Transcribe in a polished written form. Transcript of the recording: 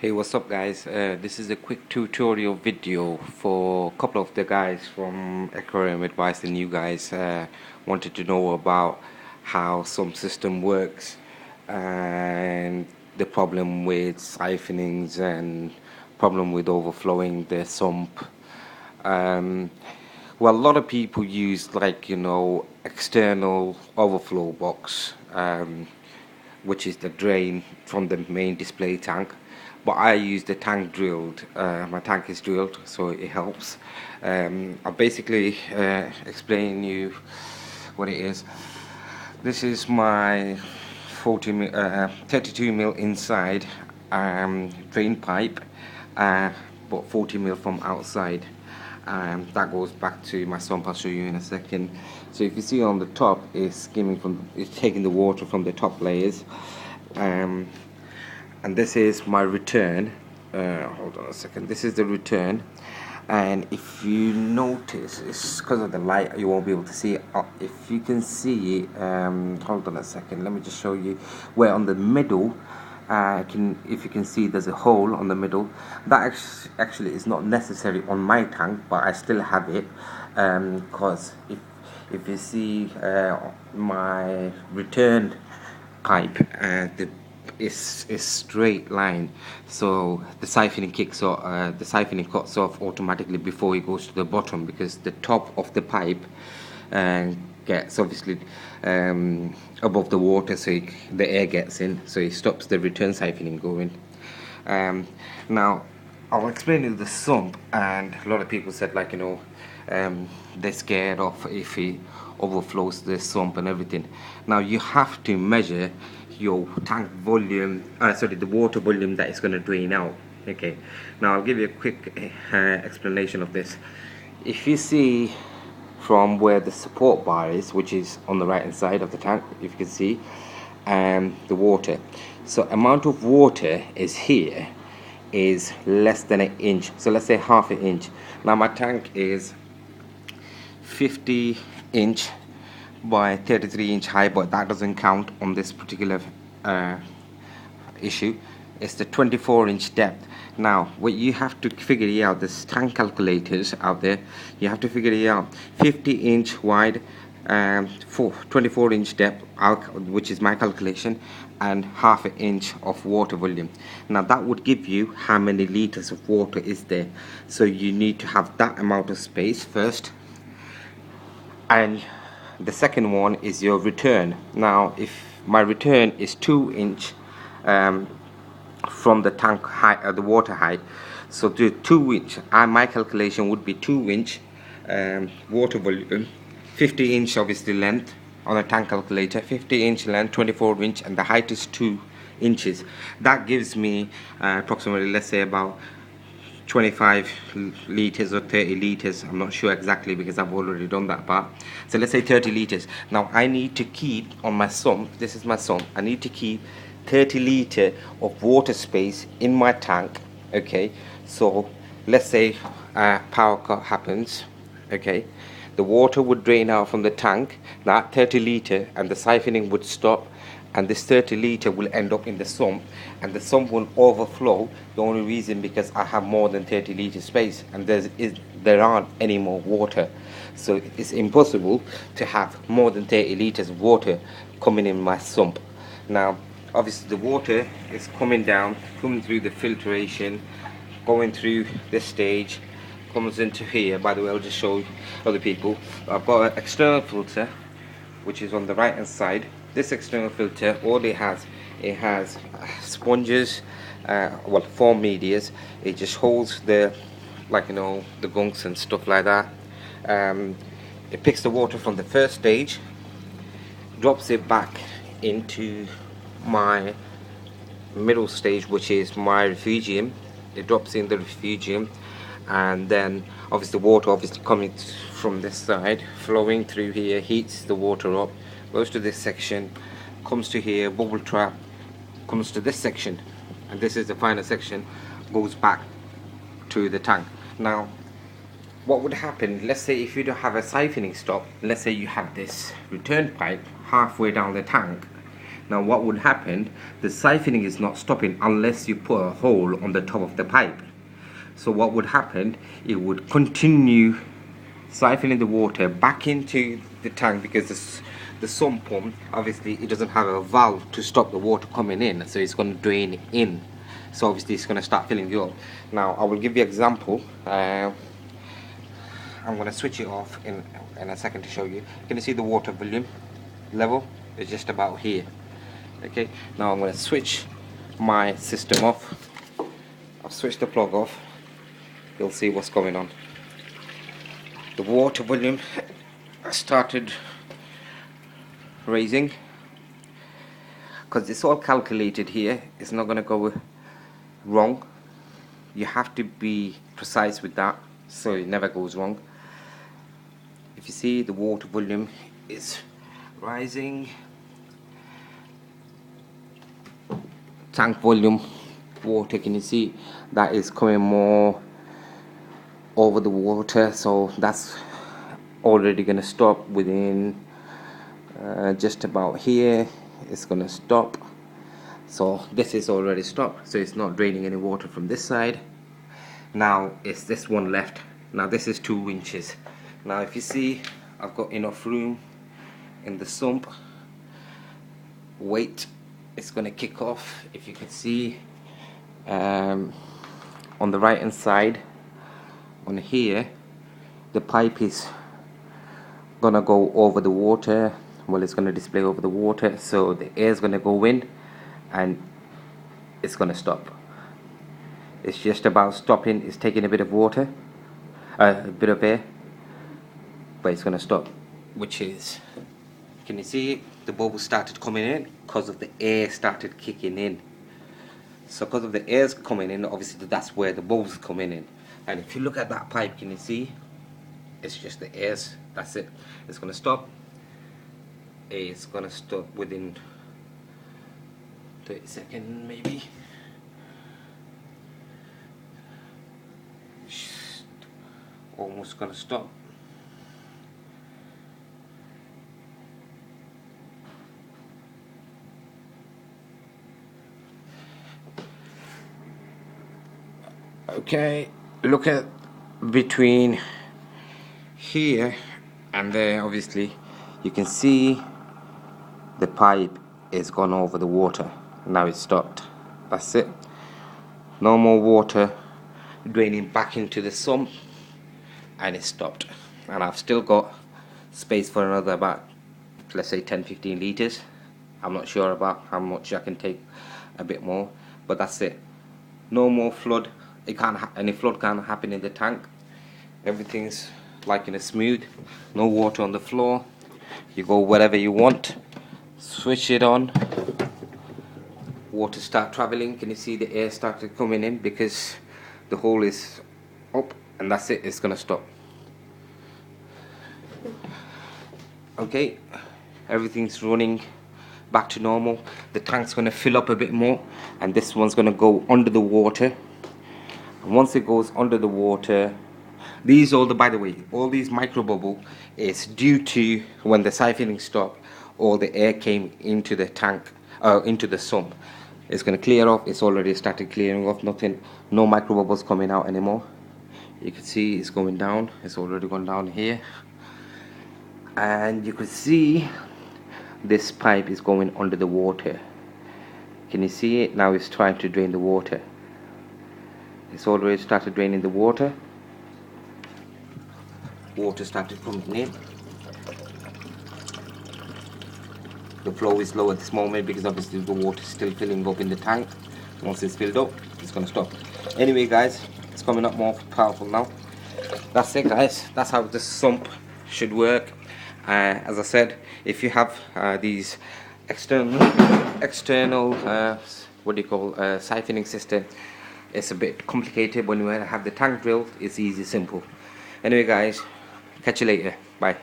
Hey, what's up guys? This is a quick tutorial video for a couple of the guys from Aquarium Advice, and you guys wanted to know about how Sump system works and the problem with siphonings and problem with overflowing the sump. Um, well, a lot of people use external overflow box, which is the drain from the main display tank. But I use the tank drilled. My tank is drilled, so it helps. I'll basically explain you what it is. This is my 32 mil inside drain pipe, but 40 mil from outside. That goes back to my sump. I'll show you in a second. So if you see on the top, it's taking the water from the top layers, and this is my return. Hold on a second. This is the return, and if you notice, it's because of the light you won't be able to see it. If you can see, hold on a second. Let me just show you where on the middle. If you can see, there's a hole on the middle. That actually is not necessary on my tank, but I still have it because if you see my return pipe, is straight line, so the siphoning cuts off automatically before it goes to the bottom, because the top of the pipe gets obviously above the water, so the air gets in, so it stops the return siphoning going. Now I'll explain you the sump, and a lot of people said they're scared of if it overflows the sump and everything. Now you have to measure your tank volume, the water volume that is going to drain out. Okay, now I'll give you a quick explanation of this. If you see from where the support bar is, which is on the right hand side of the tank, if you can see the water, so amount of water is here is less than an inch, so let's say half an inch. Now my tank is 50 inch by 33 inch high, but that doesn't count on this particular issue. It's the 24 inch depth. Now what you have to figure it out, there's tank calculators out there, you have to figure it out. 50 inch wide, 24 inch depth, which is my calculation, and half an inch of water volume. Now that would give you how many liters of water is there. So you need to have that amount of space first, and the second one is your return. Now if my return is 2 inch from the tank height, the water height, so the 2 inch, my calculation would be 2 inch water volume, 50 inch obviously length on a tank calculator, 50 inch length, 24 inch, and the height is 2 inches. That gives me approximately, let's say, about 25 liters or 30 liters. I'm not sure exactly because I've already done that part. So let's say 30 liters. Now I need to keep on my sump, this is my sump, I need to keep 30 liter of water space in my tank. Okay, so let's say power cut happens. Okay, the water would drain out from the tank, that 30 liter, and the siphoning would stop, and this 30 liter will end up in the sump, and the sump will overflow. The only reason because I have more than 30 liter space, and there aren't any more water, so it's impossible to have more than 30 liters of water coming in my sump. Now obviously the water is coming down, coming through the filtration, going through this stage, comes into here. By the way, I'll just show other people. I've got an external filter which is on the right hand side. This external filter, all it has sponges, foam medias. It just holds the the gunks and stuff like that. It picks the water from the first stage, drops it back into my middle stage, which is my refugium. It drops in the refugium, and then obviously the water coming from this side, flowing through here, heats the water up, goes to this section, comes to here, bubble trap, comes to this section, and this is the final section, goes back to the tank. Now what would happen, let's say if you don't have a siphoning stop, let's say you have this return pipe halfway down the tank, Now what would happen, the siphoning is not stopping unless you put a hole on the top of the pipe. So what would happen, it would continue siphoning the water back into the tank, because the sump pump, obviously it doesn't have a valve to stop the water coming in, so it's going to drain in. So obviously it's going to start filling you up. Now I will give you an example. I'm going to switch it off in a second to show you. Can you see the water volume level? It's just about here. Okay, now I'm going to switch my system off. I've switched the plug off. You'll see what's going on. The water volume started raising, because it's all calculated here. It's not going to go wrong. You have to be precise with that so it never goes wrong. If you see, the water volume is rising. Tank volume water, can you see that is coming more over the water? So that's already going to stop within just about here. It's going to stop. So this is already stopped, so it's not draining any water from this side. Now it's this one left. Now this is 2 inches. Now if you see, I've got enough room in the sump. Wait, it's going to kick off. If you can see on the right hand side on here, the pipe is gonna go over the water. Well, it's gonna display over the water, so the air is gonna go in and it's gonna stop. It's just about stopping. It's taking a bit of water, a bit of air, but it's gonna stop. Which is, can you see the bubbles started coming in because of the air started kicking in. So because of the air's coming in, obviously that's where the bubbles coming in. And if you look at that pipe, can you see? It's just the airs. That's it. It's gonna stop. It's gonna stop within 30 seconds maybe. Almost gonna stop. Okay, look at between here and there. Obviously you can see the pipe is gone over the water. Now it's stopped. That's it. No more water draining back into the sump, and it stopped. And I've still got space for another about, let's say, 10-15 liters. I'm not sure about how much I can take, a bit more, but that's it. No more flood. It can't any flood can't happen in the tank. Everything's like in a smooth. No water on the floor. You go wherever you want. Switch it on. Water start traveling. Can you see the air started coming in because the hole is up, and that's it. It's gonna stop. Okay, everything's running back to normal. The tank's gonna fill up a bit more, and this one's gonna go under the water. And once it goes under the water, these all the, by the way, all these micro bubble is due to when the siphoning stopped, all the air came into the tank, into the sump. It's going to clear off. It's already started clearing off. Nothing, no micro bubbles coming out anymore. You can see it's going down. It's already gone down here, and you can see this pipe is going under the water. Can you see it? Now it's trying to drain the water. It's already started draining the water. Water started coming in. The flow is low at this moment because obviously the water is still filling up in the tank. Once it's filled up, it's going to stop. Anyway guys, it's coming up more powerful now. That's it guys. That's how the sump should work. As I said, if you have these external what do you call, siphoning system, it's a bit complicated. When you have the tank drilled, it's easy, simple. Anyway guys, catch you later. Bye.